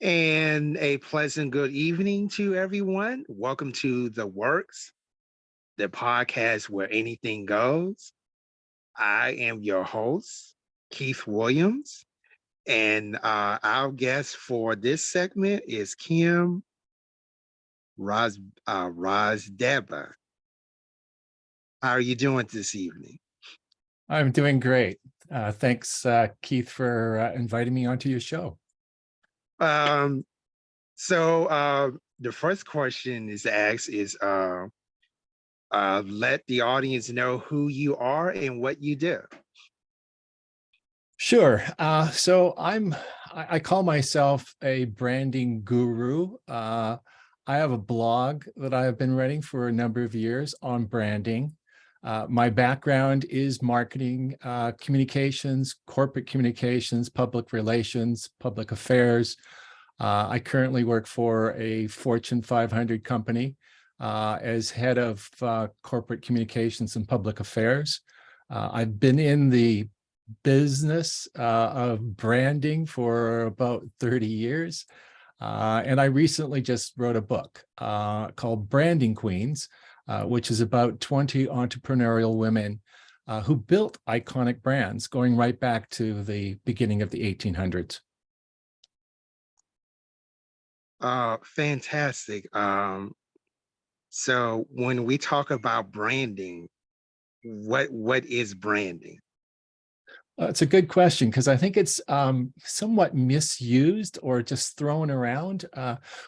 And a pleasant good evening to everyone. Welcome to The Works, the podcast where anything goes. I am your host, Keith Williams, and our guest for this segment is Kim Rozdeba. How are you doing this evening? I'm doing great. Thanks, Keith, for inviting me onto your show. Um, so the first question is asked is let the audience know who you are and what you do. Sure. I call myself a branding guru. I have a blog that I have been writing for a number of years on branding. My background is marketing, communications, corporate communications, public relations, public affairs. I currently work for a Fortune 500 company as head of corporate communications and public affairs. I've been in the business of branding for about 30 years. And I recently just wrote a book called Branding Queens, which is about 20 entrepreneurial women who built iconic brands going right back to the beginning of the 1800s. Fantastic. So when we talk about branding, what is branding? It's a good question because I think it's somewhat misused or just thrown around.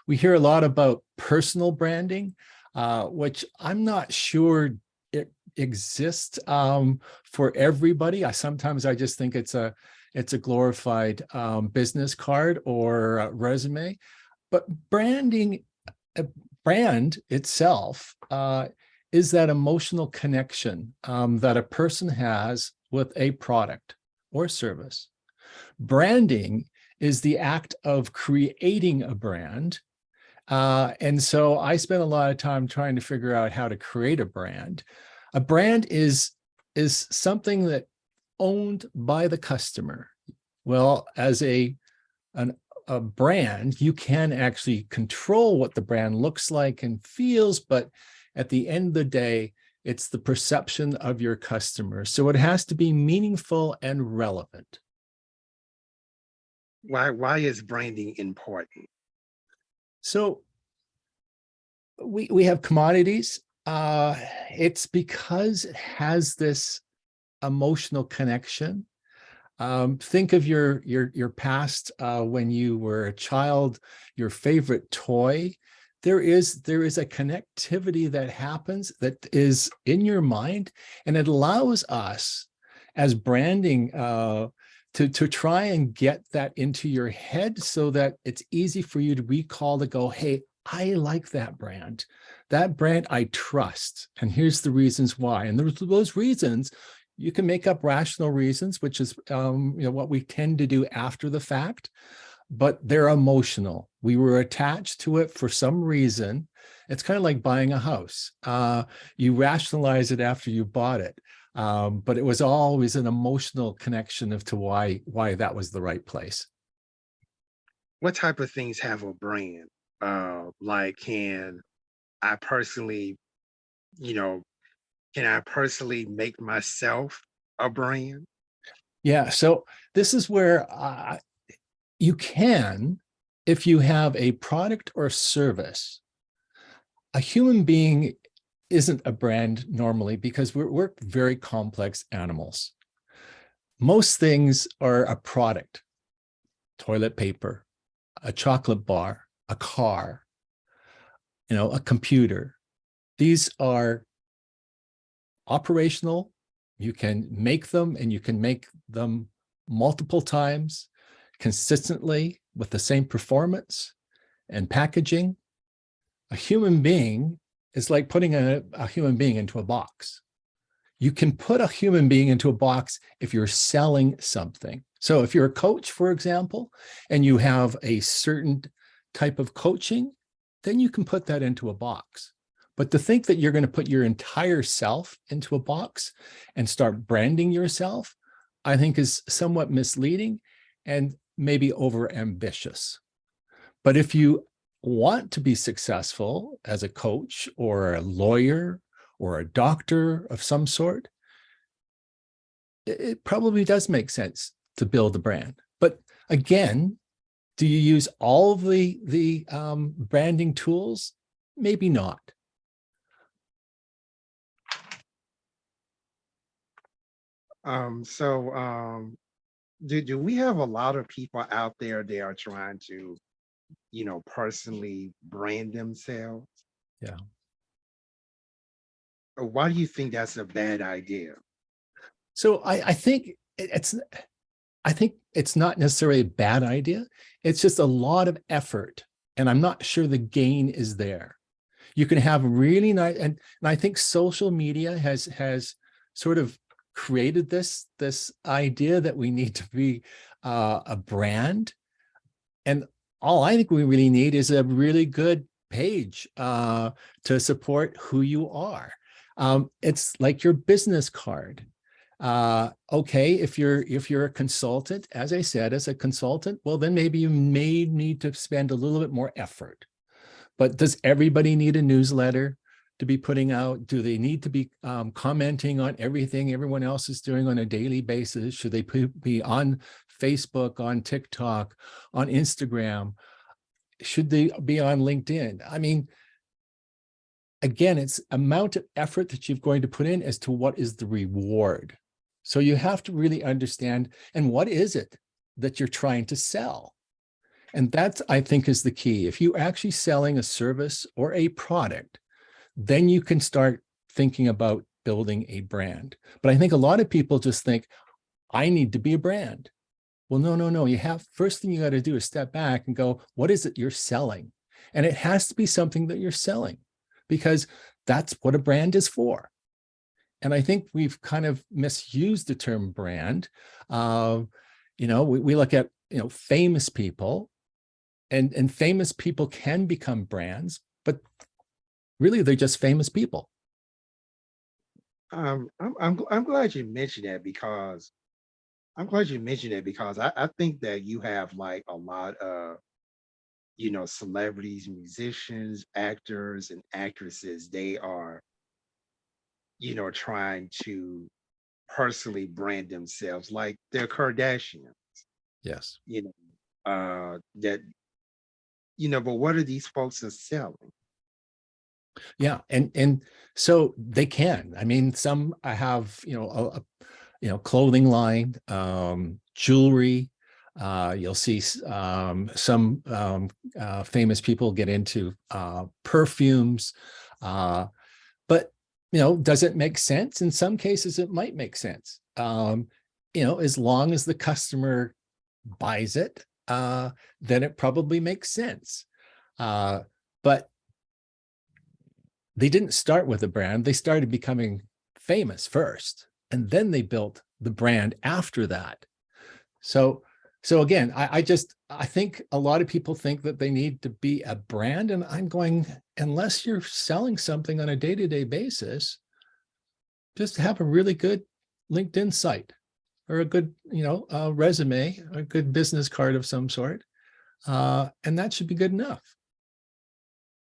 We hear a lot about personal branding, which I'm not sure it exists for everybody. Sometimes I just think it's a glorified business card or resume. But branding, brand itself is that emotional connection that a person has with a product or service. Branding is the act of creating a brand. And so I spent a lot of time trying to figure out how to create a brand. A brand is something that owned by the customer. Well, as a brand, you can actually control what the brand looks like and feels, but at the end of the day, it's the perception of your customers. So it has to be meaningful and relevant. Why is branding important? So we have commodities. It's because it has this emotional connection. Think of your past when you were a child, your favorite toy. There is a connectivity that happens that is in your mind, and it allows us as branding to try and get that into your head so that it's easy for you to recall to go, hey, I like that brand. That brand I trust. And here's the reasons why. And those reasons, you can make up rational reasons, which is what we tend to do after the fact. But they're emotional. We were attached to it for some reason. It's kind of like buying a house. You rationalize it after you bought it, but it was always an emotional connection to why that was the right place. What type of things have a brand? Like, I personally, you know, can I personally make myself a brand? Yeah, so this is where you can, if you have a product or service. A human being isn't a brand normally because we're very complex animals. Most things are a product: toilet paper, a chocolate bar, a car, a computer. These are operational. You can make them, and you can make them multiple times consistently with the same performance and packaging. A human being is like putting a human being into a box. You can put a human being into a box if you're selling something. So if you're a coach, for example, and you have a certain type of coaching, then you can put that into a box. But to think that you're going to put your entire self into a box and start branding yourself, I think is somewhat misleading and maybe over ambitious. But if you want to be successful as a coach or a lawyer or a doctor of some sort, it probably does make sense to build a brand. But again, do you use all of the branding tools? Maybe not. Do we have a lot of people out there that are trying to, personally brand themselves? Yeah. Or why do you think that's a bad idea? So I think it's not necessarily a bad idea. It's just a lot of effort, and I'm not sure the gain is there. You can have really nice, and I think social media has sort of created this idea that we need to be a brand, and all I think we really need is a really good page to support who you are. It's like your business card. Okay, if you're a consultant, as I said, as a consultant, well, then maybe you may need to spend a little bit more effort. But does everybody need a newsletter to be putting out? Do they need to be commenting on everything everyone else is doing on a daily basis? Should they be on Facebook, on TikTok, on Instagram? Should they be on LinkedIn? I mean, again, it's amount of effort that you're going to put in as to what is the reward. So you have to really understand, and what is it that you're trying to sell? And that, I think, is the key. If you're actually selling a service or a product, then you can start thinking about building a brand. But I think a lot of people just think, I need to be a brand. Well, no. First thing you got to do is step back and go, what is it you're selling? And it has to be something that you're selling, because that's what a brand is for. And I think we've kind of misused the term brand. We look at, famous people, and famous people can become brands, but really they're just famous people. I'm glad you mentioned that, because I think that you have like a lot of, celebrities, musicians, actors, and actresses. They are, trying to personally brand themselves like they're Kardashian, Yes. that, but what are these folks are selling? Yeah. And so they can. I mean, some have, clothing line, jewelry. You'll see some famous people get into perfumes. But, does it make sense? In some cases, it might make sense. As long as the customer buys it, then it probably makes sense. But they didn't start with a brand. They started becoming famous first, and then they built the brand after that. So again, I think a lot of people think that they need to be a brand, and I'm going, unless you're selling something on a day-to-day basis, just have a really good LinkedIn site, or a good, resume, a good business card of some sort, and that should be good enough.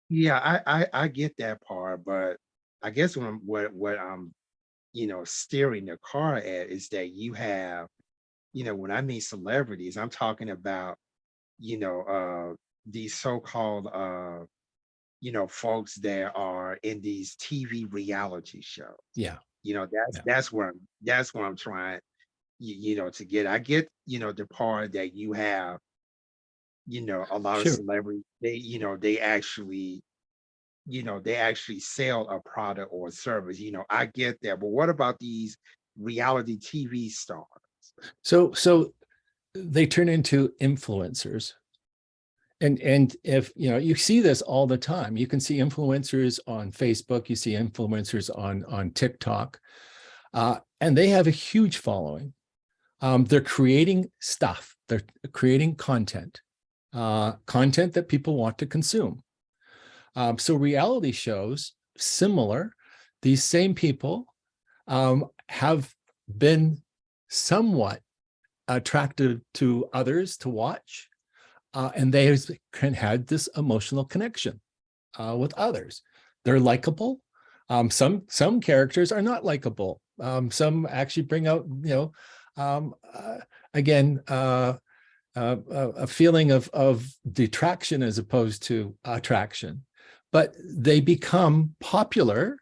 Yeah, I get that part, but I guess what I'm, steering the car at is that you have, when I mean celebrities, I'm talking about, these so-called folks that are in these TV reality shows. Yeah. That's Yeah. that's where I'm trying, to get. I get, the part that you have, a lot of Sure. celebrities, they actually sell a product or a service. I get that. But what about these reality TV stars? So they turn into influencers. And if you see this all the time, you can see influencers on Facebook, you see influencers on TikTok, and they have a huge following. They're creating stuff, they're creating content that people want to consume. So reality shows, similar, these same people have been somewhat attractive to others to watch. and they had this emotional connection with others. They're likable. Some characters are not likable. Some actually bring out, again, a feeling of detraction as opposed to attraction. But they become popular,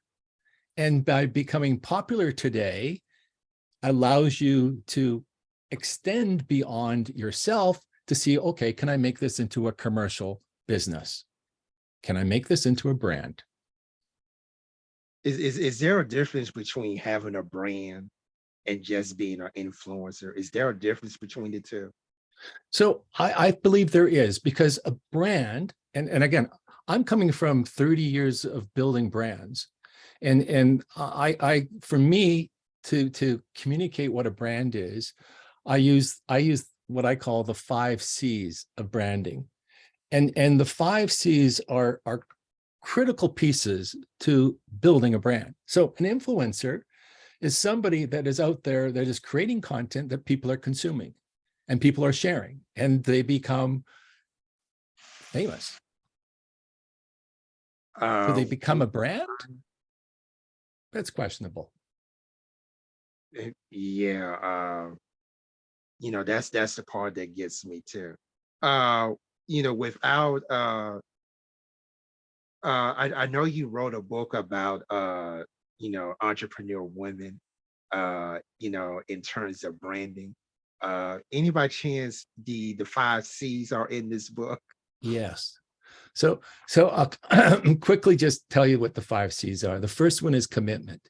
and by becoming popular today, allows you to extend beyond yourself to see, okay, can I make this into a commercial business? Can I make this into a brand? Is there a difference between having a brand and just being an influencer? Is there a difference between the two? So I believe there is, because a brand, and again, I'm coming from 30 years of building brands. And I for me to communicate what a brand is, I use what I call the 5 C's of branding. And the 5 C's are critical pieces to building a brand. So an influencer is somebody that is out there that is creating content that people are consuming and people are sharing, and they become famous. Do they become a brand? That's questionable. Yeah, that's the part that gets me too. Without I know you wrote a book about entrepreneur women, in terms of branding. Any by chance the 5 C's are in this book? Yes. So I'll quickly just tell you what the 5 C's are. The first one is commitment.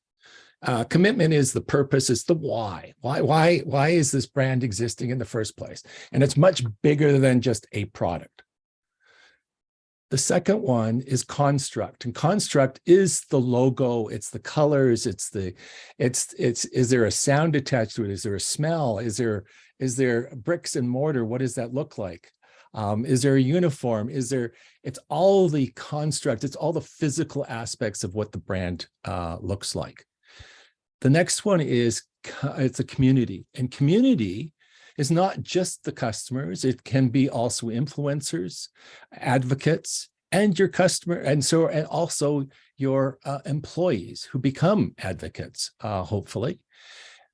Commitment is the purpose, it's the why. Why is this brand existing in the first place? And it's much bigger than just a product. The second one is construct, and construct is the logo, it's the colors, it's is there a sound attached to it? Is there a smell? Is there bricks and mortar? What does that look like? Is there a uniform? It's all the construct, it's all the physical aspects of what the brand looks like. The next one is it's a community, and community is not just the customers. It can be also influencers, advocates, and your customer, and also your employees who become advocates, hopefully.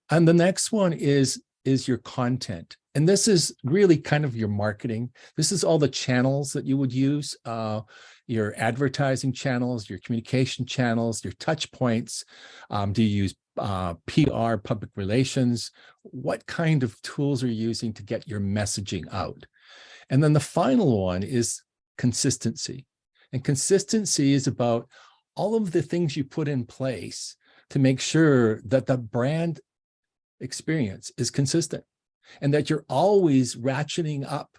And the next one is your content. And this is really kind of your marketing. This is all the channels that you would use, your advertising channels, your communication channels, your touch points. Do you use PR, public relations? What kind of tools are you using to get your messaging out? And then the final one is consistency. And consistency is about all of the things you put in place to make sure that the brand experience is consistent and that you're always ratcheting up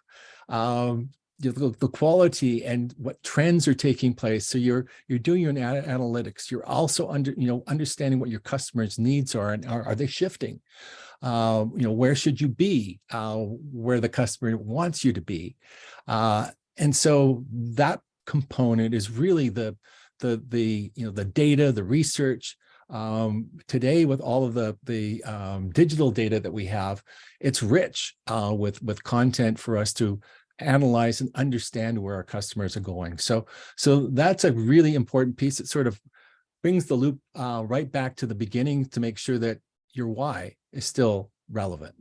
the quality and what trends are taking place. So you're doing your analytics. You're also understanding what your customers' needs are, and are they shifting? Where should you be? Where the customer wants you to be, and so that component is really the data, the research. Today, with all of the digital data that we have, it's rich with content for us to analyze and understand where our customers are going. So that's a really important piece. It sort of brings the loop right back to the beginning to make sure that your why is still relevant.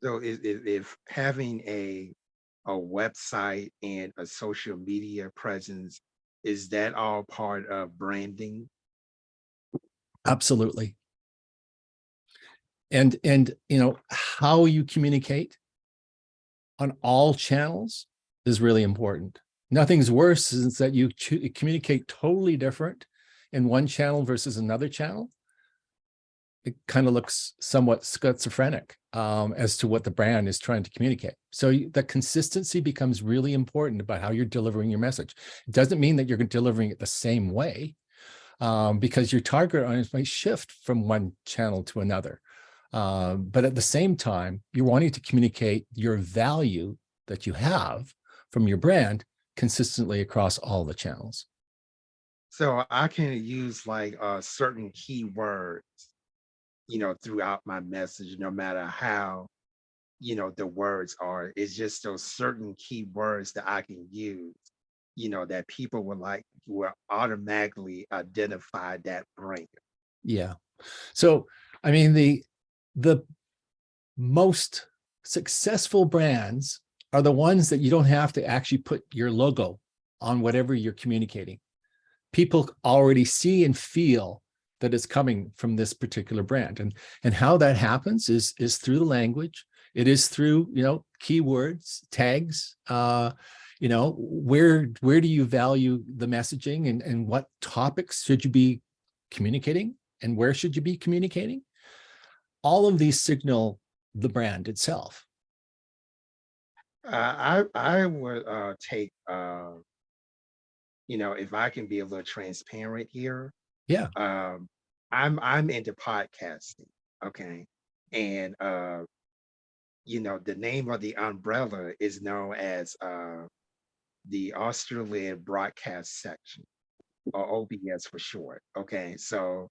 So if having a website and a social media presence, is that all part of branding? Absolutely. And how you communicate on all channels is really important. Nothing's worse than that you communicate totally different in one channel versus another channel. It kind of looks somewhat schizophrenic as to what the brand is trying to communicate. So the consistency becomes really important about how you're delivering your message. It doesn't mean that you're delivering it the same way, because your target audience might shift from one channel to another. But at the same time, you're wanting to communicate your value that you have from your brand consistently across all the channels. So I can use like certain keywords, throughout my message, no matter how the words are. It's just those certain key words that I can use, that people will automatically identify that brand. Yeah. So, I mean, the most successful brands are the ones that you don't have to actually put your logo on whatever you're communicating. People already see and feel that it's coming from this particular brand. And how that happens is through the language. It is through, keywords, tags, where do you value the messaging, and what topics should you be communicating, and where should you be communicating? All of these signal the brand itself. I would take if I can be a little transparent here. Yeah. um I'm into podcasting, okay, and the name of the umbrella is known as the Australian Broadcast Section, or OBS for short. Okay, so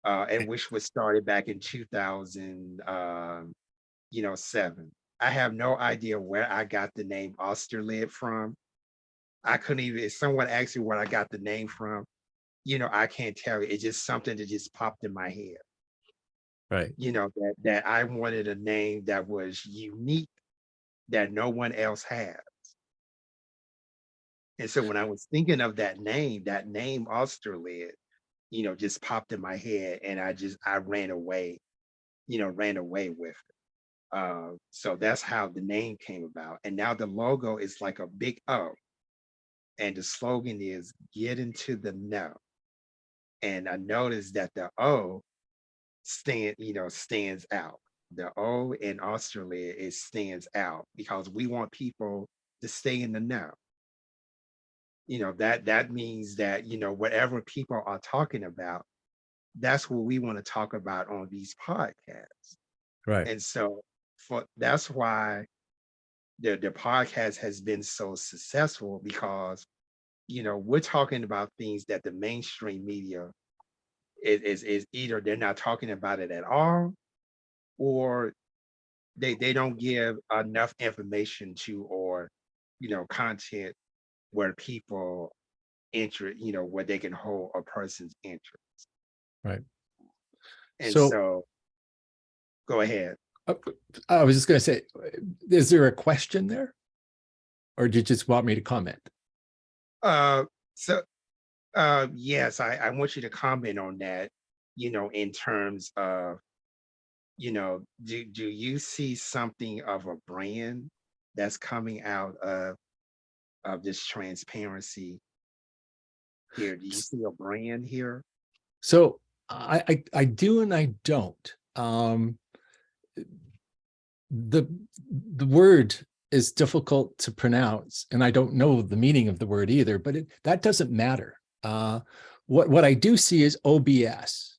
and which was started back in 2007. I have no idea where I got the name Austerlid from. I couldn't even, if someone asked me where I got the name from, I can't tell you. It's just something that just popped in my head. Right. That I wanted a name that was unique, that no one else had. And so when I was thinking of that name Austerlid, just popped in my head, and I ran away with it. So that's how the name came about. And now the logo is like a big O, and the slogan is "Get into the know." And I noticed that the O stands out. The O in Australia, it stands out because we want people to stay in the know. That means that whatever people are talking about, that's what we want to talk about on these podcasts. Right. And so that's why the podcast has been so successful, because we're talking about things that the mainstream media is either they're not talking about it at all, or they don't give enough information to, or content where people where they can hold a person's interest. Right. And So so go ahead. uh, I was just going to say, is there a question there, or did you just want me to comment? uh so yes, I want you to comment on that, in terms of, do you see something of a brand that's coming out of this transparency here? Do you see a brand here? So I do and I don't. The word is difficult to pronounce, and I don't know the meaning of the word either, but that doesn't matter. What I do see is OBS.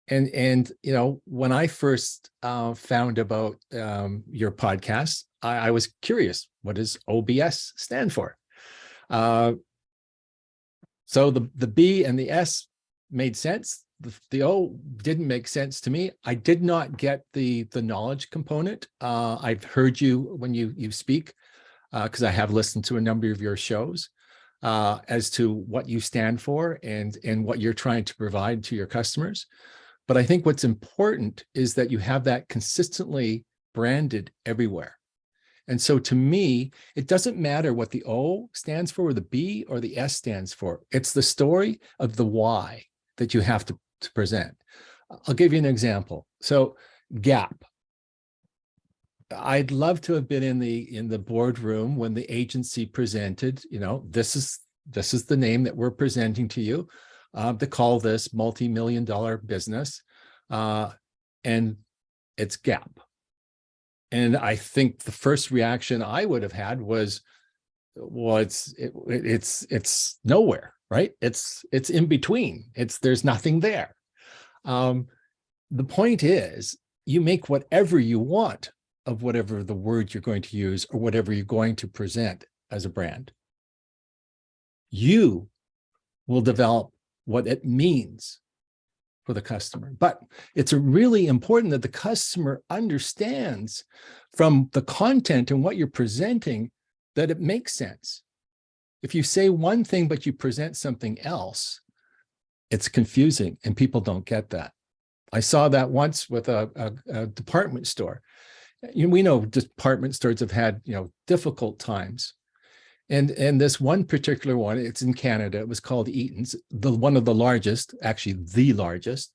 And when I first found about your podcast, I was curious, what does OBS stand for? So the B and the S made sense. The O didn't make sense to me. I did not get the knowledge component. I've heard you when you speak, because I have listened to a number of your shows, as to what you stand for and what you're trying to provide to your customers. But I think what's important is that you have that consistently branded everywhere. And so to me, it doesn't matter what the O stands for, or the B or the S stands for. It's the story of the why that you have to present. I'll give you an example. So Gap. I'd love to have been in the boardroom when the agency presented, this is the name that we're presenting to you, to call this multi-million-dollar business, and it's Gap. And I think the first reaction I would have had was, well, it's nowhere, right? It's in between. There's nothing there. The point is, you make whatever you want of whatever the word you're going to use or whatever you're going to present as a brand. You will develop what it means for the customer. But it's really important that the customer understands from the content and what you're presenting that it makes sense. If you say one thing, but you present something else, it's confusing and people don't get that. I saw that once with a department store. We know department stores have had, difficult times. And this one particular one, it's in Canada, it was called Eaton's, one of the largest, actually the largest.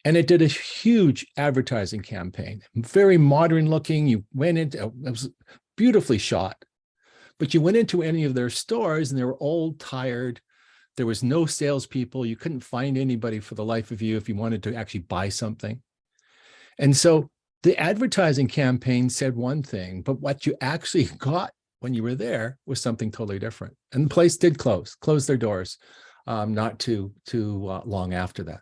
And it did a huge advertising campaign, very modern looking. You went into, it was beautifully shot, but you went into any of their stores and they were old, tired. There was no salespeople. You couldn't find anybody for the life of you if you wanted to actually buy something. And so the advertising campaign said one thing, but what you actually got when you were there was something totally different. And the place did close their doors, not too long after that.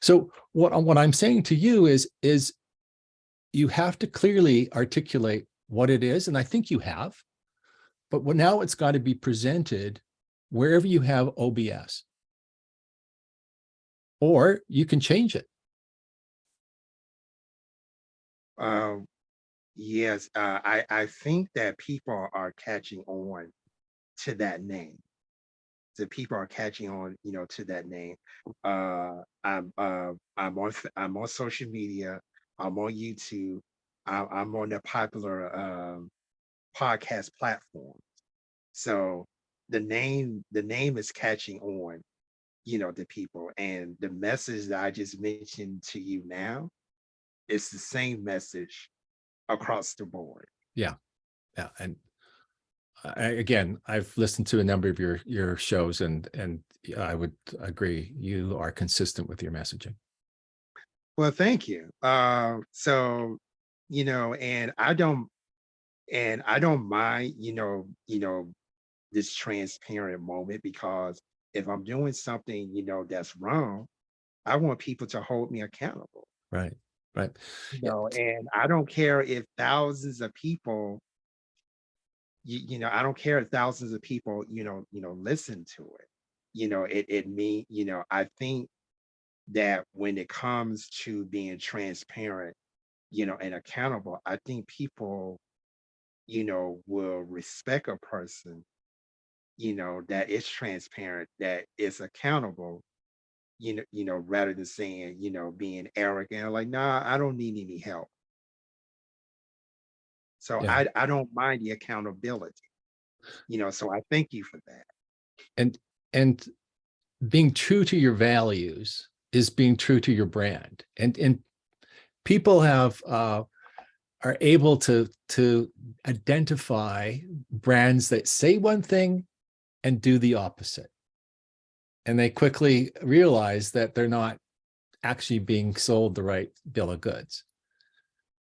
So what I'm saying to you is you have to clearly articulate what it is, and I think you have, but now it's got to be presented wherever you have OBS, or you can change it. Yes, I think that people are catching on to that name. The people are catching on, to that name. I'm on social media. I'm on YouTube. I'm on the popular podcast platform. So the name is catching on, to people, and the message that I just mentioned to you now, it's the same message across the board. Yeah. And again, I've listened to a number of your shows, and I would agree you are consistent with your messaging. Well, thank you. So, and I don't mind, this transparent moment, because if I'm doing something, that's wrong, I want people to hold me accountable. Right. Yeah. And I don't care if thousands of people, I don't care if thousands of people, listen to it. I think that when it comes to being transparent, and accountable, I think people, will respect a person, that is transparent, that is accountable, rather than saying, being arrogant, like, nah, I don't need any help. So Yeah. I don't mind the accountability, so I thank you for that. And being true to your values is being true to your brand. And people are able to identify brands that say one thing and do the opposite. And they quickly realize that they're not actually being sold the right bill of goods.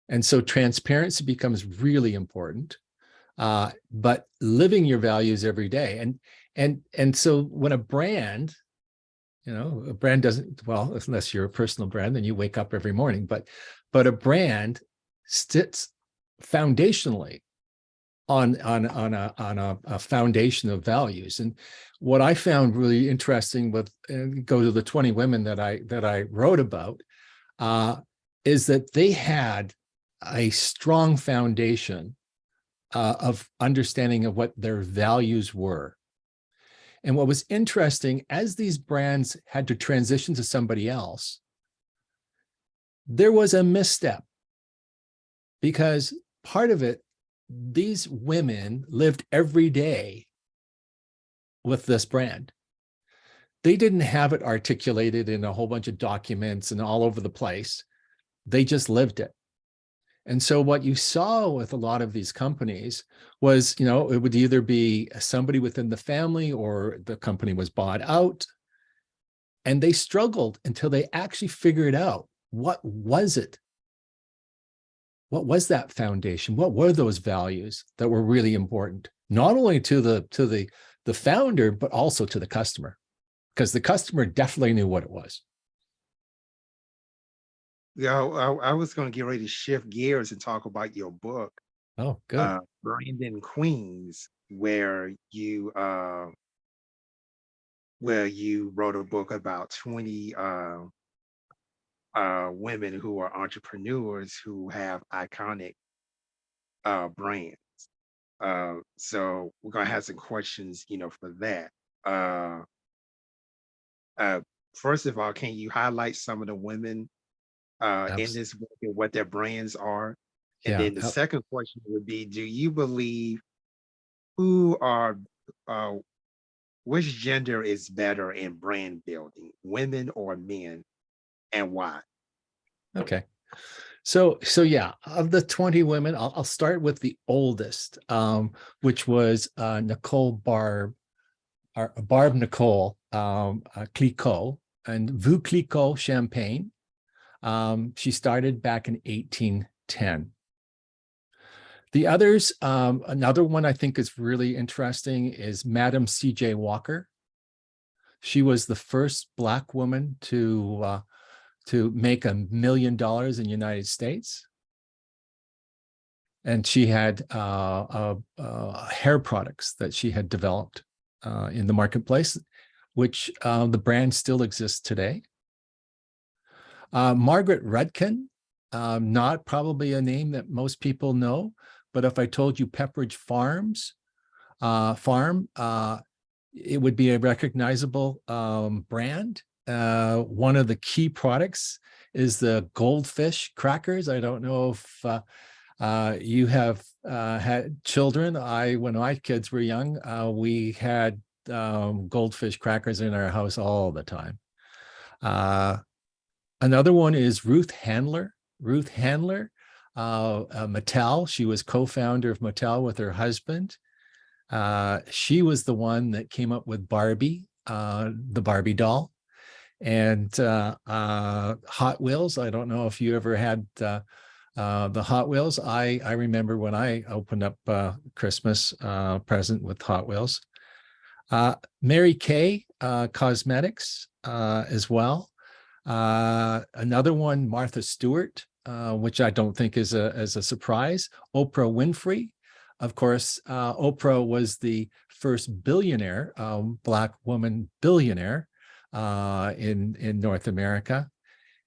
And so transparency becomes really important, but living your values every day. And so when a brand doesn't, well, unless you're a personal brand, then you wake up every morning, but a brand sits foundationally on a foundation of values. And what I found really interesting with, and go to the 20 women that I wrote about, is that they had a strong foundation of understanding of what their values were. And what was interesting, as these brands had to transition to somebody else, there was a misstep, because part of it, these women lived every day with this brand. They didn't have it articulated in a whole bunch of documents and all over the place. They just lived it. And so what you saw with a lot of these companies was, it would either be somebody within the family or the company was bought out. And they struggled until they actually figured out, what was it? What was that foundation? What were those values that were really important, not only to the founder, but also to the customer, because the customer definitely knew what it was. Yeah, I was going to get ready to shift gears and talk about your book, Oh, good. Brandon Queens, where you wrote a book about 20 women who are entrepreneurs who have iconic brands. So we're gonna have some questions, for that. Uh, uh, First of all, can you highlight some of the women in Abs- this book and what their brands are? And yeah. then the second question would be, do you believe who are uh, which gender is better in brand building, women or men, and why? Okay. So yeah, of the 20 women, I'll start with the oldest, which was Nicole Barb, or Barb Nicole Clicquot, and Vue Clicquot Champagne. She started back in 1810. The others, another one I think is really interesting is Madam C.J. Walker. She was the first Black woman to make $1 million in the United States. And she had hair products that she had developed in the marketplace, which the brand still exists today. Margaret Rudkin, not probably a name that most people know, but if I told you Pepperidge Farm, it would be a recognizable brand. One of the key products is the goldfish crackers. I don't know if you have had children. When my kids were young, we had goldfish crackers in our house all the time. Another one is Ruth Handler. Ruth Handler, Mattel. She was co-founder of Mattel with her husband. She was the one that came up with Barbie, the Barbie doll, and Hot Wheels. I don't know if you ever had the Hot Wheels. I remember when I opened up Christmas present with Hot Wheels. Mary Kay Cosmetics as well. Another one, Martha Stewart, which I don't think is a surprise. Oprah Winfrey. Of course, Oprah was the first billionaire, Black woman billionaire in North America.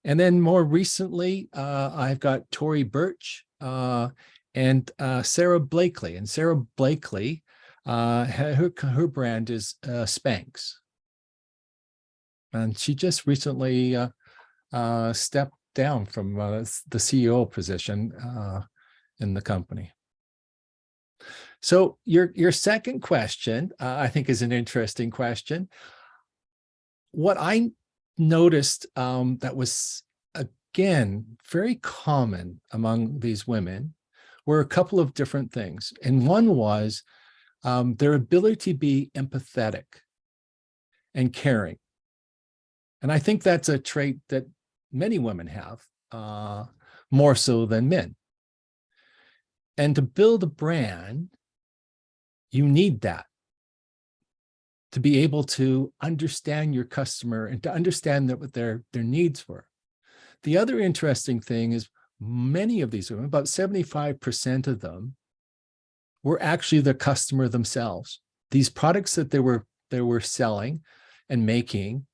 And then more recently, I've got Tory Burch and Sarah Blakely. And Sarah Blakely, her brand is Spanx. And she just recently stepped down from the CEO position in the company. So your second question, I think, is an interesting question. What I noticed that was, again, very common among these women were a couple of different things. And one was their ability to be empathetic and caring. And I think that's a trait that many women have, more so than men. And to build a brand, you need that, to be able to understand your customer and to understand what their needs were. The other interesting thing is many of these women, about 75% of them, were actually the customer themselves. These products that they were selling and making,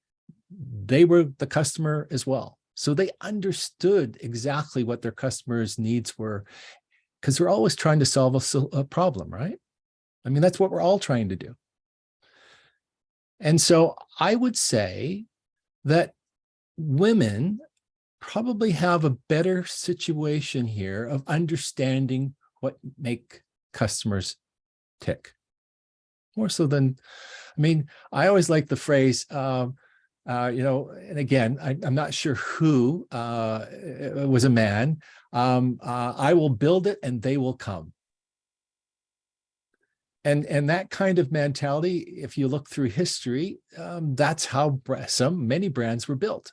they were the customer as well. So they understood exactly what their customers' needs were, because they're always trying to solve a problem, right? I mean, that's what we're all trying to do. And so I would say that women probably have a better situation here of understanding what make customers tick, more so than, I mean, I always like the phrase, and again, I'm not sure who, it was a man, I will build it and they will come. And that kind of mentality, if you look through history, that's how many brands were built.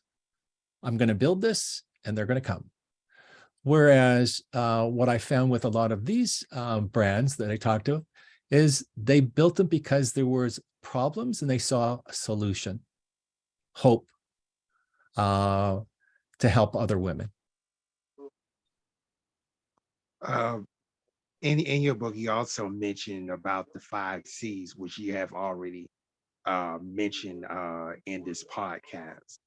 I'm going to build this and they're going to come. Whereas what I found with a lot of these brands that I talked to is they built them because there was problems and they saw a solution, hope to help other women. Uh, in your book, you also mentioned about the 5 C's, which you have already mentioned in this podcast.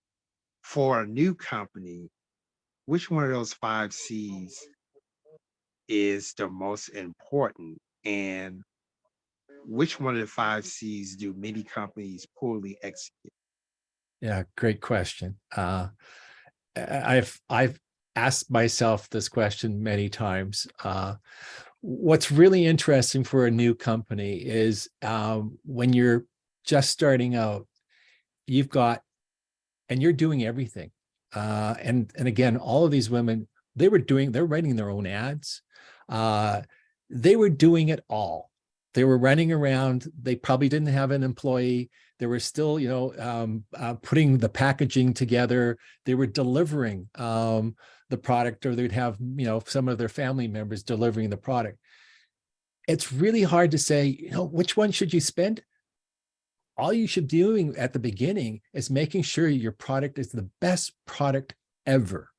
For a new company, which one of those 5 C's is the most important? And which one of the 5 C's do many companies poorly execute? Yeah, great question. I've asked myself this question many times. What's really interesting for a new company is when you're just starting out, you've got, and you're doing everything. And again, all of these women, they're writing their own ads. Uh, they were doing it all. They were running around. They probably didn't have an employee. They were still, putting the packaging together. They were delivering the product, or they'd have, some of their family members delivering the product. It's really hard to say, which one should you spend? All you should be doing at the beginning is making sure your product is the best product ever.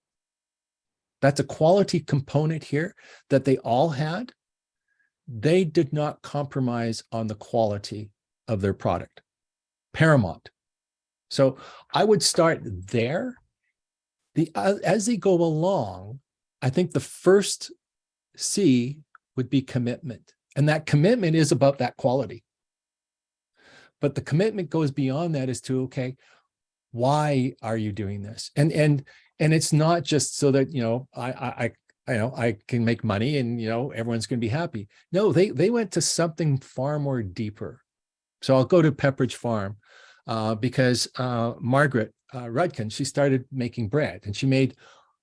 That's a quality component here that they all had. They did not compromise on the quality of their product. Paramount. So I would start there. As they go along, I think the first C would be commitment. And that commitment is about that quality. But the commitment goes beyond that as to, okay, why are you doing this? And it's not just so that, I can make money and, everyone's going to be happy. No, they went to something far more deeper. So I'll go to Pepperidge Farm because Margaret Rudkin, she started making bread, and she made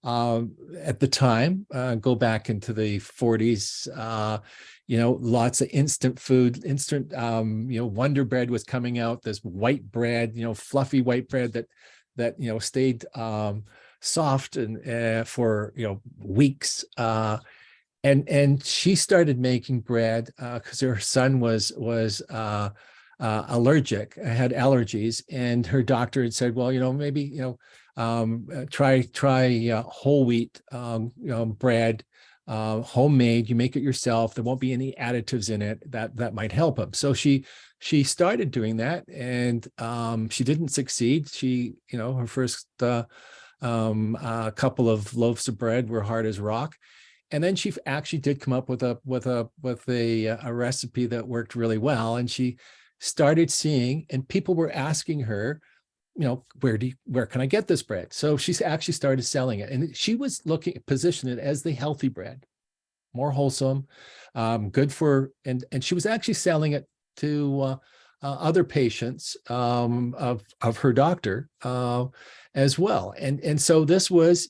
at the time, go back into the 40s, lots of instant food, Wonder Bread was coming out, this white bread, fluffy white bread that stayed soft and for weeks. And she started making bread because her son was allergic, had allergies, and her doctor had said, well, maybe try whole wheat bread, homemade. You make it yourself. There won't be any additives in it. That might help him. So she started doing that, and she didn't succeed. Her first couple of loaves of bread were hard as rock. And then she actually did come up with a recipe that worked really well. And she started seeing, and people were asking her, where can I get this bread? So she's actually started selling it. And she was positioning it as the healthy bread, more wholesome, good for, and she was actually selling it to other patients of her doctor as well. And so this was,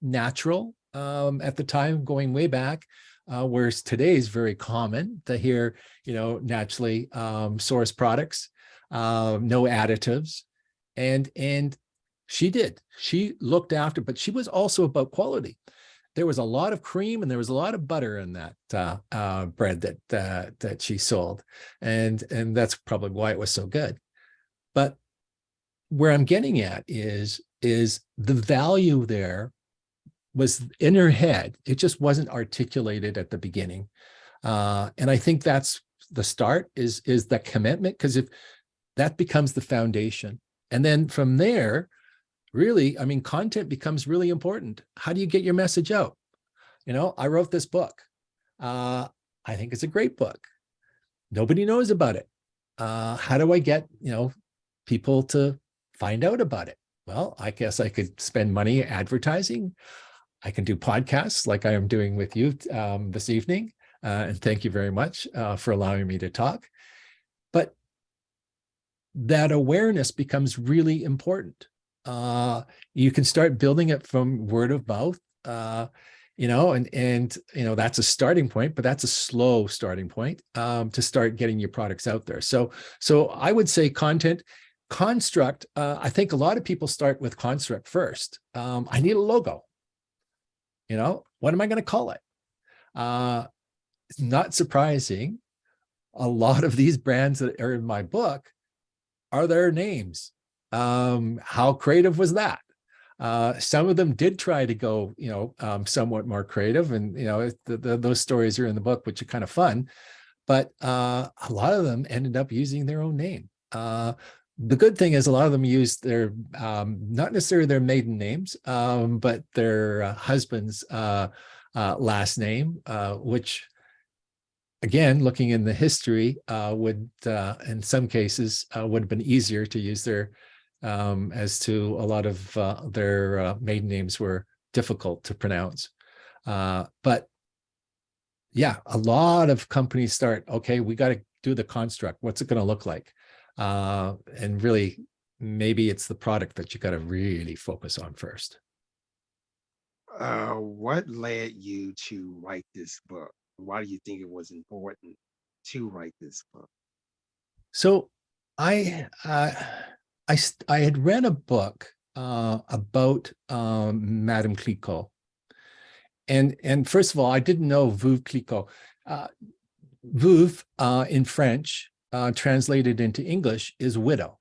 natural at the time, going way back, whereas today is very common to hear, naturally sourced products, no additives. And she looked after, but she was also about quality. There was a lot of cream and there was a lot of butter in that bread that she sold. And that's probably why it was so good. But where I'm getting at is the value there was in her head. It just wasn't articulated at the beginning. And I think that's the start is that commitment, because if that becomes the foundation. And then from there, really, content becomes really important. How do you get your message out? I wrote this book. I think it's a great book. Nobody knows about it. How do I get, people to find out about it? Well, I guess I could spend money advertising. I can do podcasts like I am doing with you this evening. And thank you very much for allowing me to talk. But that awareness becomes really important. You can start building it from word of mouth, and that's a starting point, but that's a slow starting point to start getting your products out there. So I would say content, construct. I think a lot of people start with construct first. I need a logo. What am I going to call it? It's not surprising. A lot of these brands that are in my book are their names. How creative was that? Some of them did try to go, somewhat more creative, and those stories are in the book, which are kind of fun. But a lot of them ended up using their own name. The good thing is a lot of them use their not necessarily their maiden names, but their husband's last name, which again, looking in the history, would in some cases would have been easier to use their as to a lot of their maiden names were difficult to pronounce. But yeah, a lot of companies start, okay, we got to do the construct. What's it going to look like? And really, maybe it's the product that you got to really focus on first. What led you to write this book? Why do you think it was important to write this book? So I I had read a book about Madame Clicquot, and first of all, I didn't know Veuve Clicquot. Veuve in French, translated into English, is widow.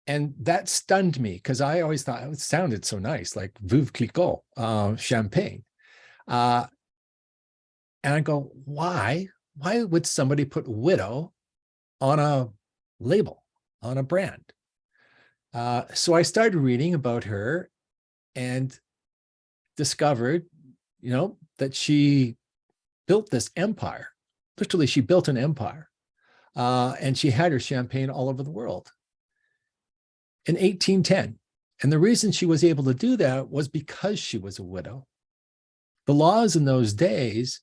And that stunned me because I always thought it sounded so nice, like Veuve Clicquot, champagne. And I go, why? Why would somebody put widow on a label, on a brand? So I started reading about her and discovered, that she built this empire. Literally, she built an empire. And she had her champagne all over the world in 1810. And the reason she was able to do that was because she was a widow. The laws in those days,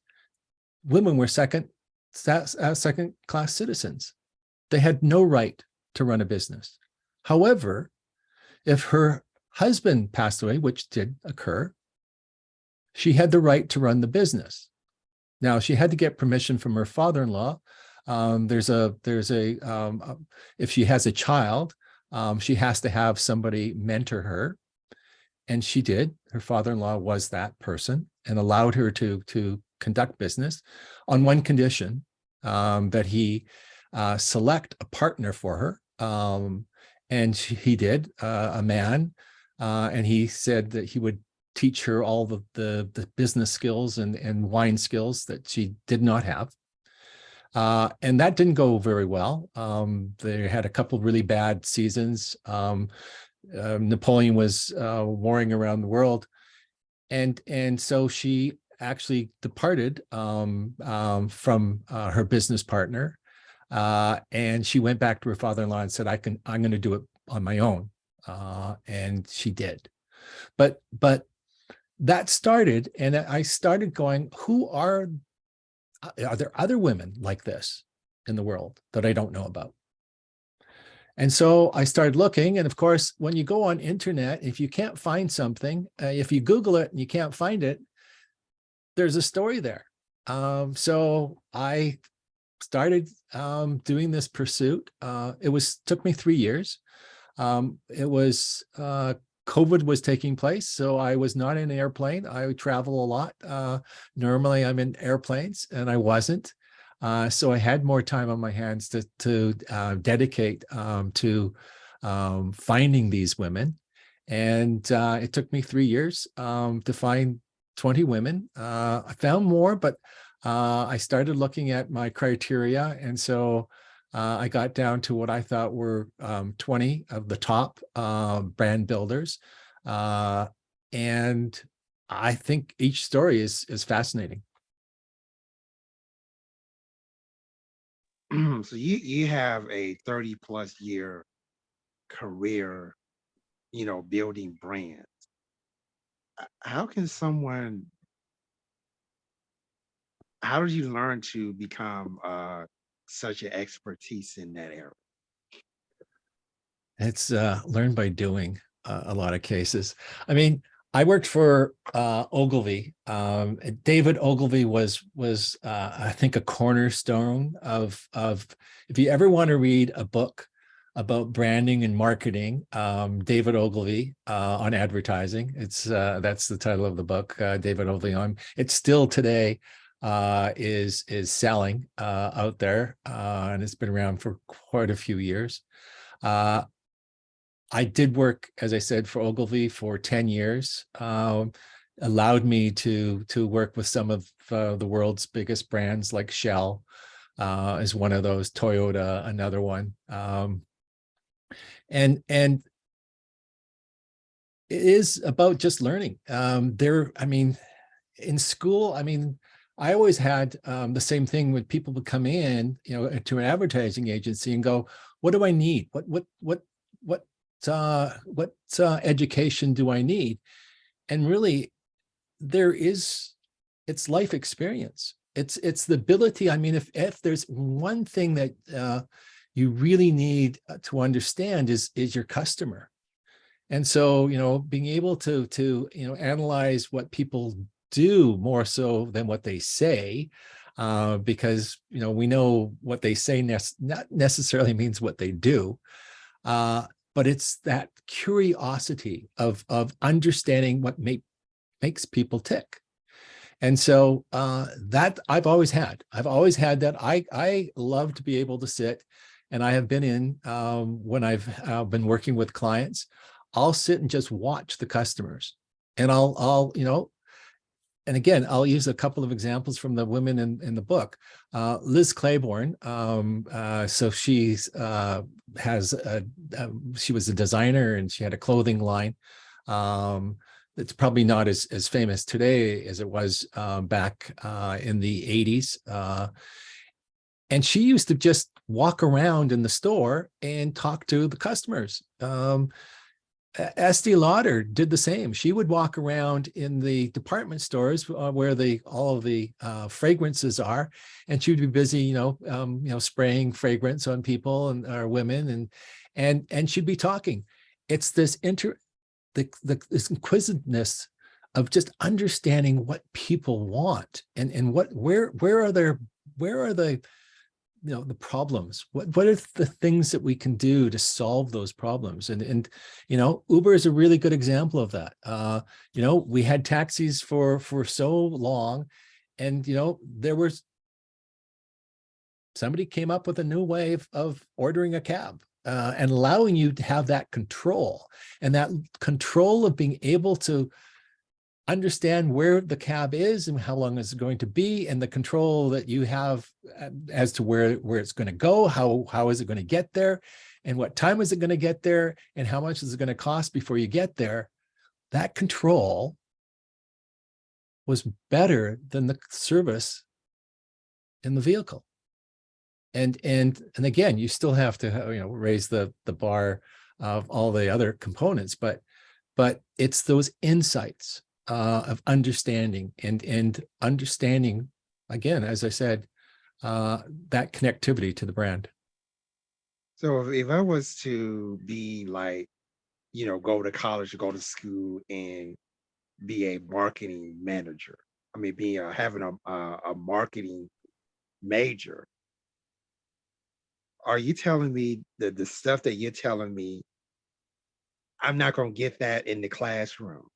women were second-class citizens. They had no right to run a business. However, if her husband passed away, which did occur, she had the right to run the business. Now, she had to get permission from her father-in-law. If she has a child, she has to have somebody mentor her. And she did. Her father-in-law was that person and allowed her to conduct business on one condition, that he select a partner for her. And he did, a man, and he said that he would teach her all the business skills and wine skills that she did not have. And that didn't go very well. They had a couple of really bad seasons. Napoleon was warring around the world. And so she actually departed from her business partner. And she went back to her father-in-law and said, I'm going to do it on my own. And she did. But that started, and I started going, are there other women like this in the world that I don't know about? And so I started looking. And of course, when you go on internet, if you can't find something, if you Google it and you can't find it, there's a story there. So I started doing this pursuit. It took me 3 years. COVID was taking place, so I was not in an airplane. I travel a lot. Normally I'm in airplanes, and I wasn't. So I had more time on my hands to dedicate to finding these women. And it took me 3 years to find 20 women. I found more, but I started looking at my criteria. And so I got down to what I thought were 20 of the top brand builders. And I think each story is fascinating. So you have a 30 plus year career, building brands. How can someone, how did you learn to become such an expertise in that area? It's learned by doing a lot of cases. I mean, I worked for Ogilvy. David Ogilvy was I think a cornerstone of if you ever want to read a book about branding and marketing, David Ogilvy on advertising. That's the title of the book, David Ogilvy on. It's still today is selling out there, and it's been around for quite a few years. I did work, as I said, for Ogilvy for 10 years, allowed me to work with some of the world's biggest brands like Shell, is one of those, Toyota, another one. And it is about just learning. I mean, in school, I mean, I always had the same thing when people would come in, to an advertising agency and go, "What do I need? What education do I need?" And really, it's life experience. It's the ability. I mean, if there's one thing that you really need to understand is your customer. And so, being able to analyze what people do more so than what they say, because we know what they say not necessarily means what they do, but it's that curiosity of understanding what makes people tick. And so that I've always had that. I love to be able to sit, and I have been in when I've been working with clients. I'll sit and just watch the customers, and I'll and again, I'll use a couple of examples from the women in the book. Liz Claiborne, so she was a designer, and she had a clothing line. It's probably not as famous today as it was back in the 80s. And she used to just walk around in the store and talk to the customers. Estee Lauder did the same. She would walk around in the department stores where all of the fragrances are, and she would be busy, spraying fragrance on people or women, and she'd be talking. It's this this inquisitiveness of just understanding what people want and where are the the problems. What are the things that we can do to solve those problems? And Uber is a really good example of that. We had taxis for so long, and there was somebody came up with a new way of ordering a cab and allowing you to have that control, and that control of being able to understand where the cab is and how long it's going to be, and the control that you have as to where it's going to go, how is it going to get there, and what time is it going to get there, and how much is it going to cost before you get there. That control was better than the service in the vehicle. And again, you still have to raise the bar of all the other components, but it's those insights of understanding and understanding, again, as I said, that connectivity to the brand. So if I was to be like, go to college, go to school, and be a marketing manager, I mean, having a marketing major, are you telling me that the stuff that you're telling me, I'm not going to get that in the classroom?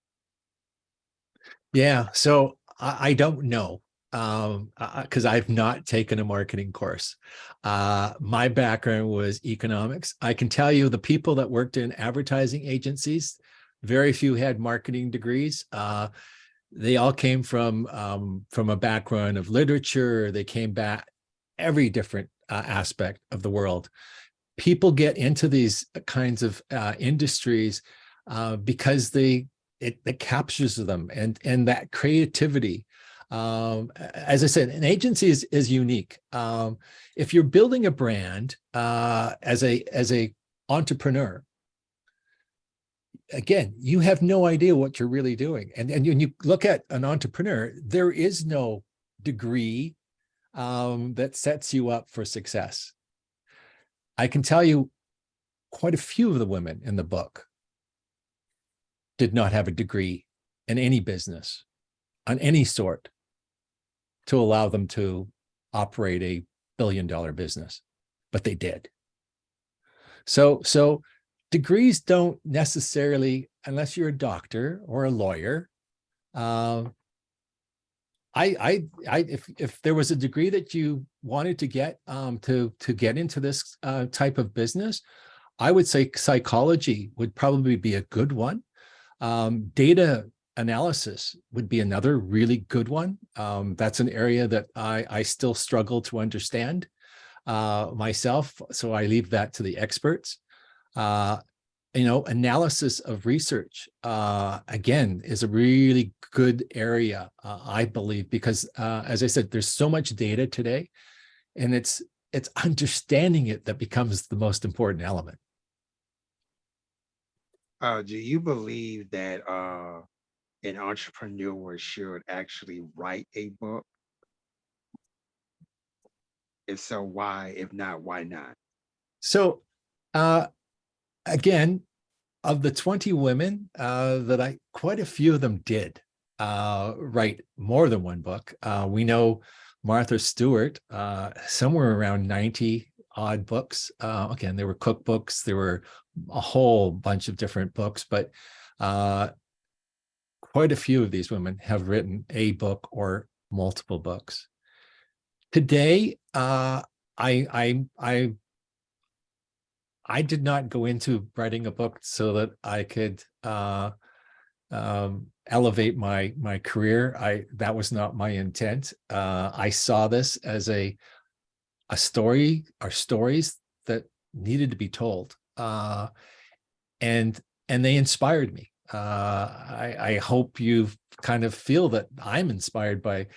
Yeah, so I don't know, because I've not taken a marketing course. My background was economics. I can tell you the people that worked in advertising agencies, very few had marketing degrees. They all came from a background of literature. They came back every different aspect of the world. People get into these kinds of industries because it captures them, and that creativity. As I said, an agency is unique. If you're building a brand as a entrepreneur, again, you have no idea what you're really doing. And when you look at an entrepreneur, there is no degree that sets you up for success. I can tell you quite a few of the women in the book did not have a degree in any business on any sort to allow them to operate a billion-dollar business, but they did. So degrees don't necessarily, unless you're a doctor or a lawyer. If there was a degree that you wanted to get to get into this type of business, I would say psychology would probably be a good one. Data analysis would be another really good one. That's an area that I still struggle to understand myself, so I leave that to the experts. Analysis of research, again, is a really good area, I believe, because as I said, there's so much data today, and it's understanding it that becomes the most important element. Do you believe that an entrepreneur should actually write a book? If so, why? If not, why not? So uh, again, of the 20 women that quite a few of them did write more than one book. We know Martha Stewart, somewhere around 90 odd books. Again, there were cookbooks, there were a whole bunch of different books, but quite a few of these women have written a book or multiple books. Today, I did not go into writing a book so that I could elevate my career. That was not my intent. I saw this as a story, or stories that needed to be told, and they inspired me. I hope you kind of feel that I'm inspired by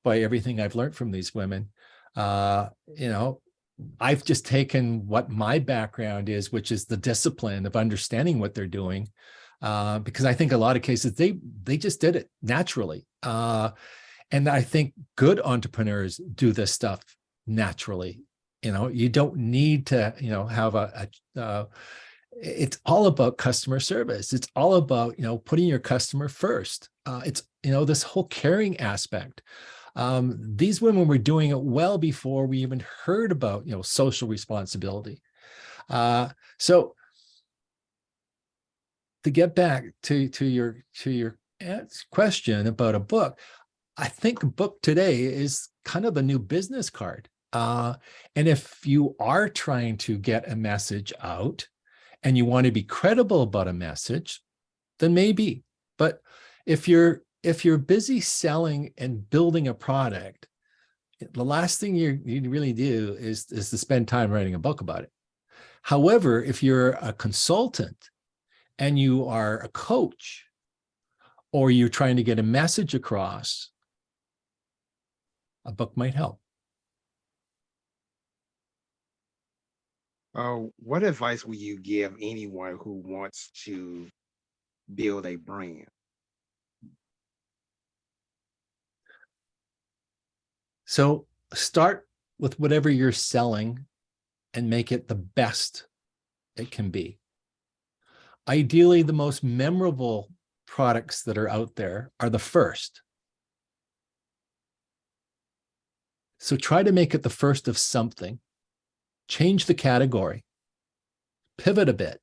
everything I've learned from these women. I've just taken what my background is, which is the discipline of understanding what they're doing, because I think a lot of cases they just did it naturally. And I think good entrepreneurs do this stuff naturally. You don't need to, have it's all about customer service. It's all about, putting your customer first. It's, this whole caring aspect. These women were doing it well before we even heard about, social responsibility. So to get back to your question about a book, I think a book today is kind of the new business card. And if you are trying to get a message out and you want to be credible about a message, then maybe. But if you're busy selling and building a product, the last thing you really do is to spend time writing a book about it. However, if you're a consultant and you are a coach, or you're trying to get a message across, a book might help. What advice would you give anyone who wants to build a brand? So start with whatever you're selling and make it the best it can be. Ideally, the most memorable products that are out there are the first. So try to make it the first of something. Change the category. Pivot a bit.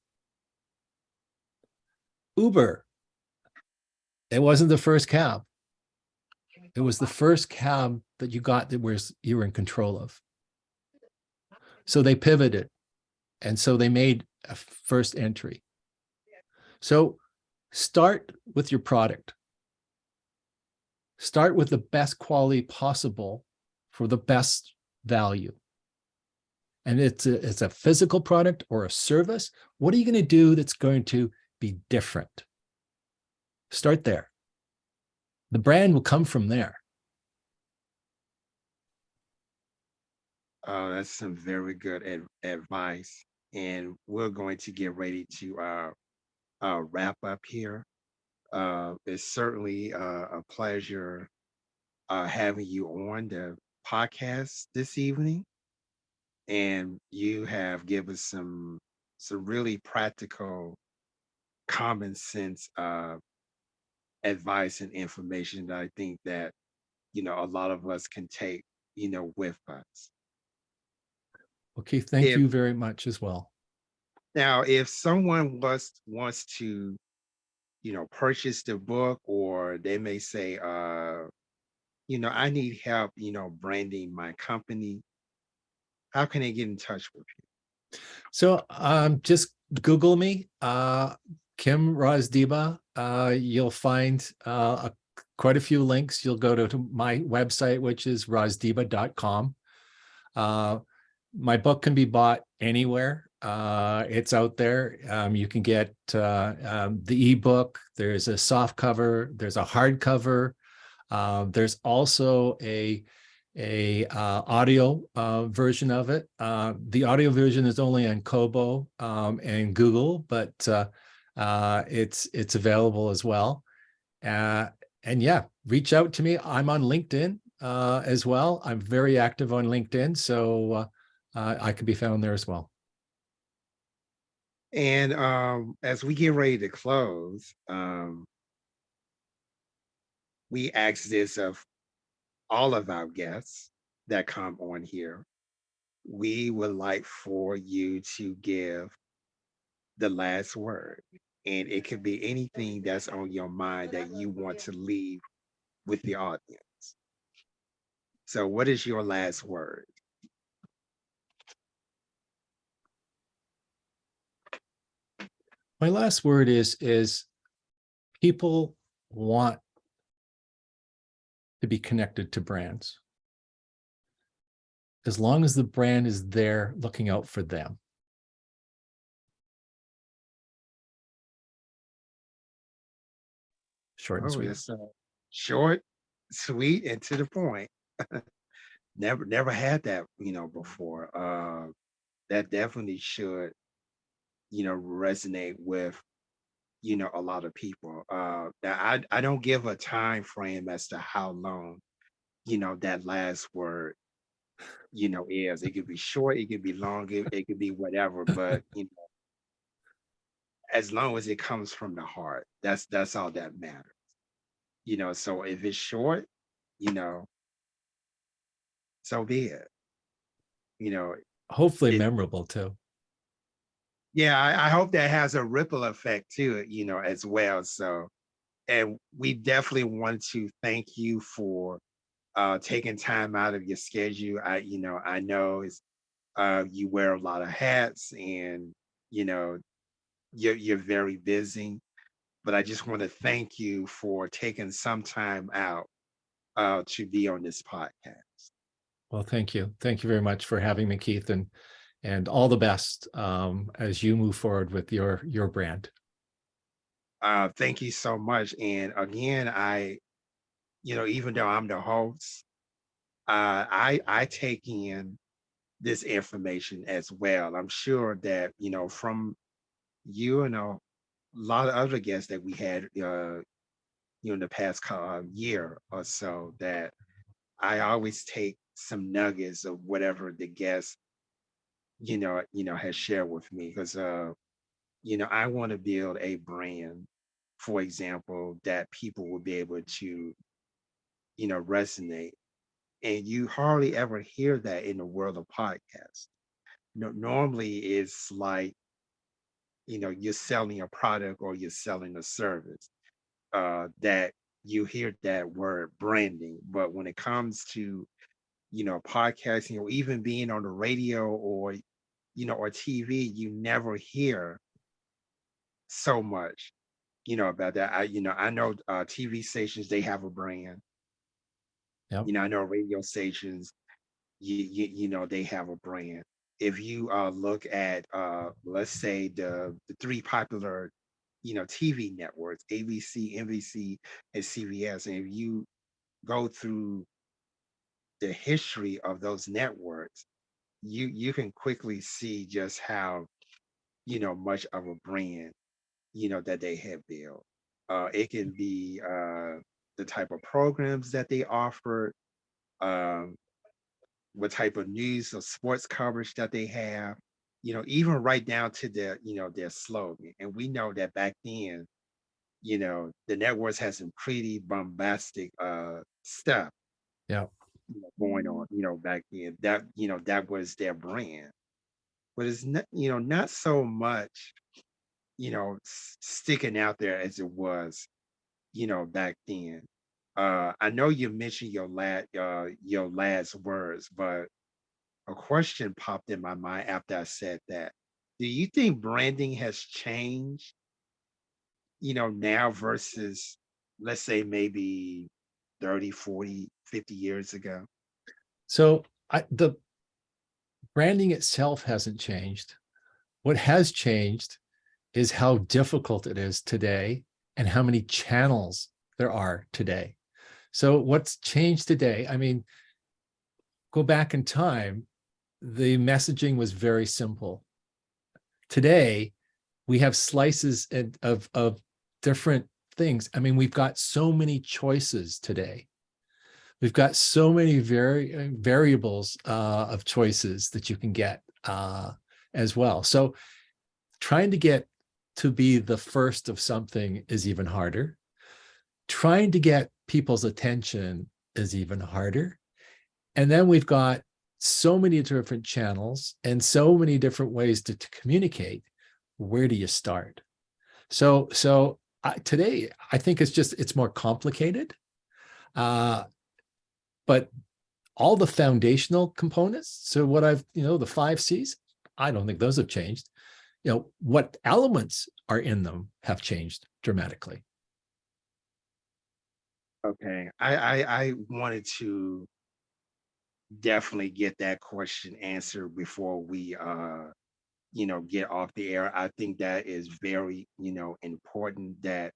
Uber. It wasn't the first cab. It was the first cab that you got that you were in control of. So they pivoted. And so they made a first entry. So start with your product. Start with the best quality possible for the best value. And it's a physical product or a service. What are you going to do that's going to be different? Start there. The brand will come from there. Oh, that's some very good advice. And we're going to get ready to wrap up here. It's certainly a pleasure having you on the podcast this evening. And you have given some really practical, common sense advice and information that I think that a lot of us can take with us. Okay, thank If you very much as well. Now, if someone wants to purchase the book, or they may say, I need help, branding my company, how can they get in touch with you? So just Google me, Kim Rozdeba, you'll find quite a few links. You'll go to my website, which is rozdeba.com. My book can be bought anywhere. It's out there. You can get the ebook. There's a soft cover. There's a hardcover. There's also a audio version of it. The audio version is only on Kobo and Google, but it's available as well. And yeah, reach out to me. I'm on LinkedIn as well. I'm very active on LinkedIn, so I can be found there as well. And as we get ready to close, we ask this of all of our guests that come on here. We would like for you to give the last word. And it could be anything that's on your mind that you want to leave with the audience. So, what is your last word? My last word is people want to be connected to brands. As long as the brand is there looking out for them. Short and Oh, sweet. it's short, sweet, and to the point. Never had that, before. That definitely should, resonate with, a lot of people. Now I don't give a time frame as to how long, that last word, is. It could be short, it could be long, it could be whatever, but as long as it comes from the heart, that's all that matters. So if it's short, you know, so be it. You know, Hopefully it memorable too. yeah, I hope that has a ripple effect to it, as well. So and we definitely want to thank you for taking time out of your schedule. I know it's you wear a lot of hats and you know you're very busy, but I just want to thank you for taking some time out to be on this podcast. Well, thank you. Thank you very much for having me, Keith, and all the best as you move forward with your brand. Thank you so much. And again, even though I'm the host, I take in this information as well. I'm sure that from you and a lot of other guests that we had, in the past year or so, that I always take some nuggets of whatever the guest, has shared with me because, I want to build a brand, for example, that people will be able to, resonate. And you hardly ever hear that in the world of podcasts. Normally it's like, you're selling a product or you're selling a service, that you hear that word branding. But when it comes to, podcasting or even being on the radio or TV, you never hear so much, about that. I know TV stations, they have a brand. Yep. I know radio stations, they have a brand. If you look at let's say the three popular TV networks, ABC, NBC, and CBS, and if you go through the history of those networks, you can quickly see just how much of a brand that they have built. It can be the type of programs that they offer, um, what type of news or sports coverage that they have, even right down to their slogan. And we know that back then, the networks had some pretty bombastic stuff Yep. going on, back then. That was their brand. But it's not so much, sticking out there as it was, back then. I know you mentioned your last words, but a question popped in my mind after I said that. Do you think branding has changed now versus, let's say, maybe 30, 40, 50 years ago? So the branding itself hasn't changed. What has changed is how difficult it is today and how many channels there are today. So what's changed today? I mean, go back in time, the messaging was very simple. Today, we have slices of different things. I mean, we've got so many choices today. We've got so many variables of choices that you can get as well. So trying to get to be the first of something is even harder. Trying to get people's attention is even harder. And then we've got so many different channels and so many different ways to communicate. Where do you start? So today, I think it's more complicated. But all the foundational components, so what the 5 C's, I don't think those have changed. What elements are in them have changed dramatically. Okay. I wanted to definitely get that question answered before we get off the air. I think that is very, important that,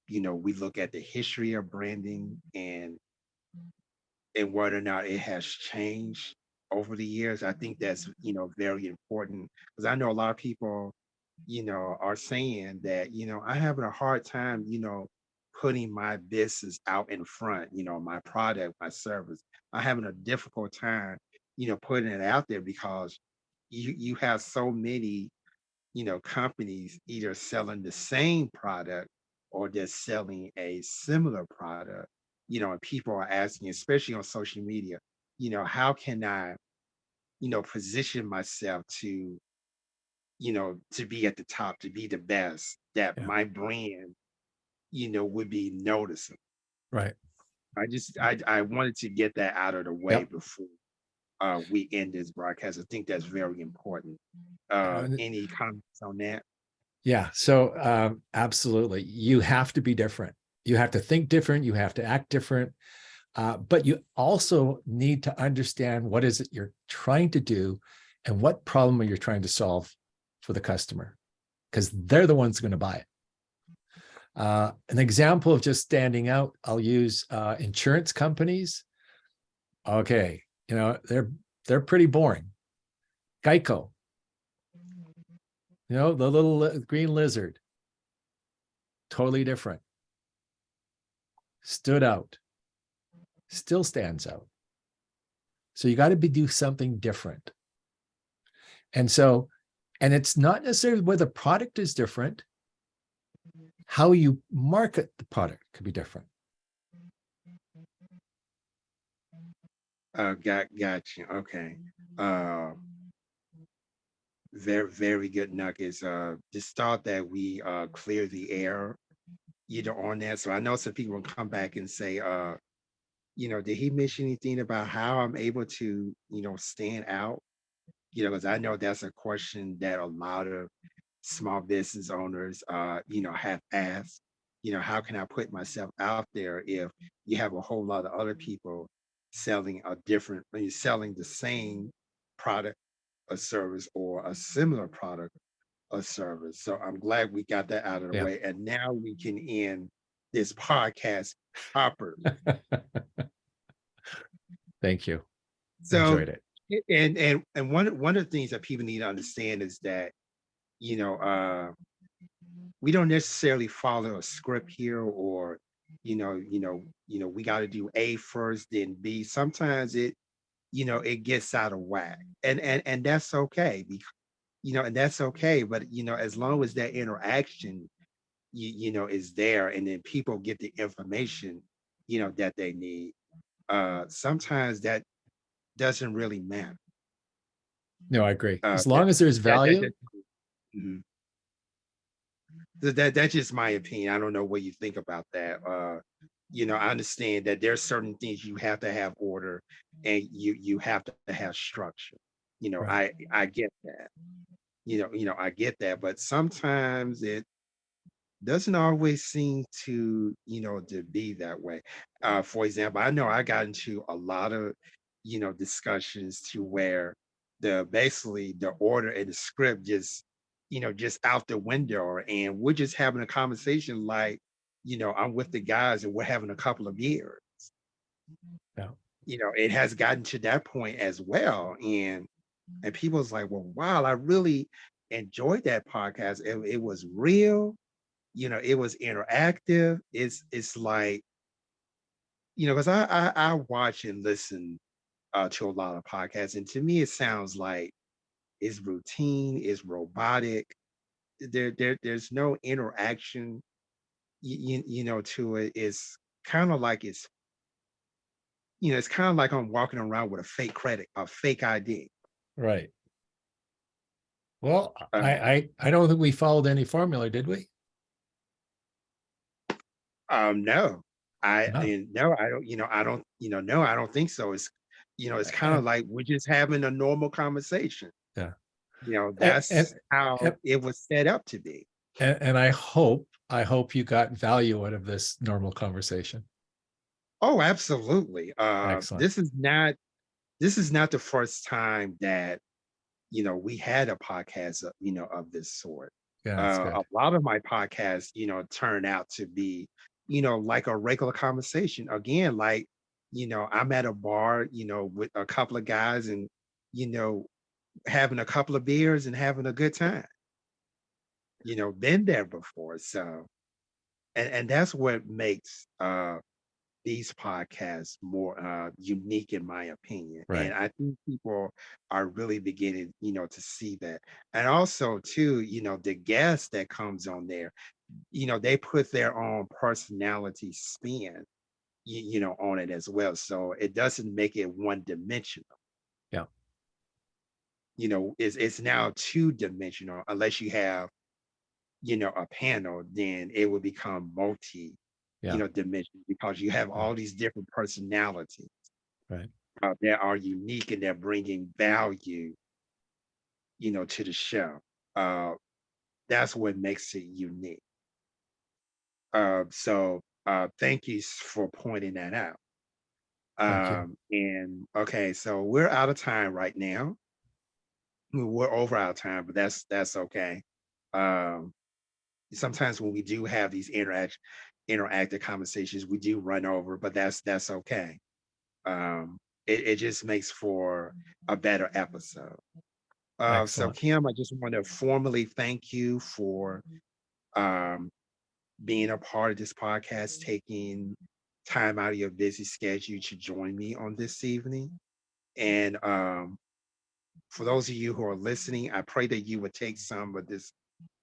we look at the history of branding and whether or not it has changed over the years. I think that's, very important because I know a lot of people, are saying that, I'm having a hard time, putting my business out in front, my product, my service. I'm having a difficult time, putting it out there because you have so many, companies either selling the same product or they're selling a similar product, and people are asking, especially on social media, how can I, position myself to be at the top, to be the best, that Yeah, my brand, would be noticeable. right. I wanted to get that out of the way Yep. before we end this broadcast. I think that's very important. Any comments on that? Yeah. So absolutely, you have to be different. You have to think different. You have to act different. But you also need to understand what is it you're trying to do and what problem are you trying to solve for the customer, because they're the ones going to buy it. An example of just standing out, I'll use insurance companies. Okay, they're pretty boring. Geico, the little green lizard, totally different. Stood out, still stands out. So you got to do something different. And it's not necessarily where the product is different. How you market the product could be different. Got you. Okay. Uh, very, very good nuggets. Just thought that we clear the air, on that. So I know some people will come back and say, did he mention anything about how I'm able to, stand out? Because I know that's a question that a lot of small business owners, have asked. How can I put myself out there if you have a whole lot of other people selling the same product or service or a similar product or service? So I'm glad we got that out of the Yeah. way, and now we can end this podcast properly. Thank you. So, Enjoyed it. and one of the things that people need to understand is that you know uh we don't necessarily follow a script here, or we got to do A first, then B. Sometimes it gets out of whack, and that's okay. Because, and that's okay. But as long as that interaction is there, and then people get the information that they need, sometimes that doesn't really matter. No, I agree. Uh, As that long as there's that that, value. that mhm. That's just my opinion. I don't know what you think about that. I understand that there's certain things you have to have order, and you have to have structure. Right. I get that. I get that, but sometimes doesn't always seem to, to be that way. For example, I know I got into a lot of, discussions to where the basically the order and the script just, just out the window, and we're just having a conversation like, I'm with the guys and we're having a couple of beers. Yeah. It has gotten to that point as well. And people's like, well, wow, I really enjoyed that podcast. It was real, it was interactive. It's like, because I watch and listen to a lot of podcasts, and to me, it sounds like it's routine, it's robotic. There's no interaction, to it. It's kind of like it's kind of like I'm walking around with a fake credit, a fake ID. Right. Well, Uh, I don't think we followed any formula, did we? no, No. no, I don't, no, I don't think so. It's kind of And, like we're just having a normal conversation. yeah. And, That's how it was set up to be. and I hope you got value out of this normal conversation. Oh, absolutely. Excellent. This is not the first time that we had a podcast, of this sort. Yeah, that's A good. lot of my podcasts, turn out to be, like a regular conversation. Again, like, I'm at a bar, with a couple of guys and, you know, having a couple of beers and having a good time. Been there before. So, and that's what makes these podcasts more unique in my opinion. And Right. I think people are really beginning, to see that. And also too, the guest that comes on there, they put their own personality spin, on it as well. So it doesn't make it one dimensional. Yeah. It's now two dimensional unless you have, a panel, then it will become multi, Yeah. dimension because you have Yeah. all these different personalities Right. that are unique and they're bringing value, to the show. Uh, that's what makes it unique. So thank you for pointing that out. Thank you. And okay, so we're out of time right now. We're over our time, but that's okay. Um, Sometimes when we do have these interactive conversations, we do run over, but that's okay. Um, it just makes for a better episode. So Excellent. Kim, I just want to formally thank you for um, being a part of this podcast, taking time out of your busy schedule to join me on this evening. And for those of you who are listening, I pray that you would take some of this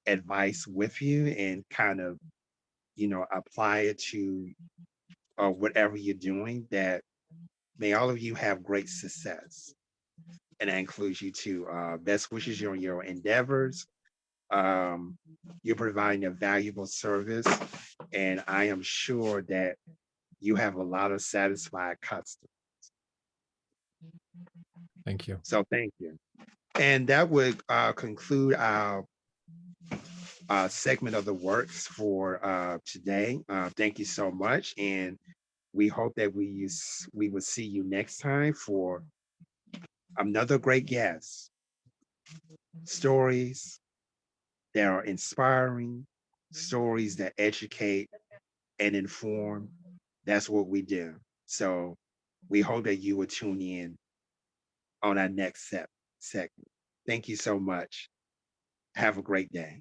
advice with you and kind of, apply it to whatever you're doing. That may all of you have great success. And that includes you too. Best wishes on your endeavors. Um, you're providing a valuable service, and I am sure that you have a lot of satisfied customers. Thank you. So thank you. And that would conclude our segment of the works for today. Thank you so much, and we hope that we will see you next time for another great guest. Stories that are inspiring, stories that educate and inform. That's what we do. So we hope that you will tune in on our next segment. Thank you so much. Have a great day.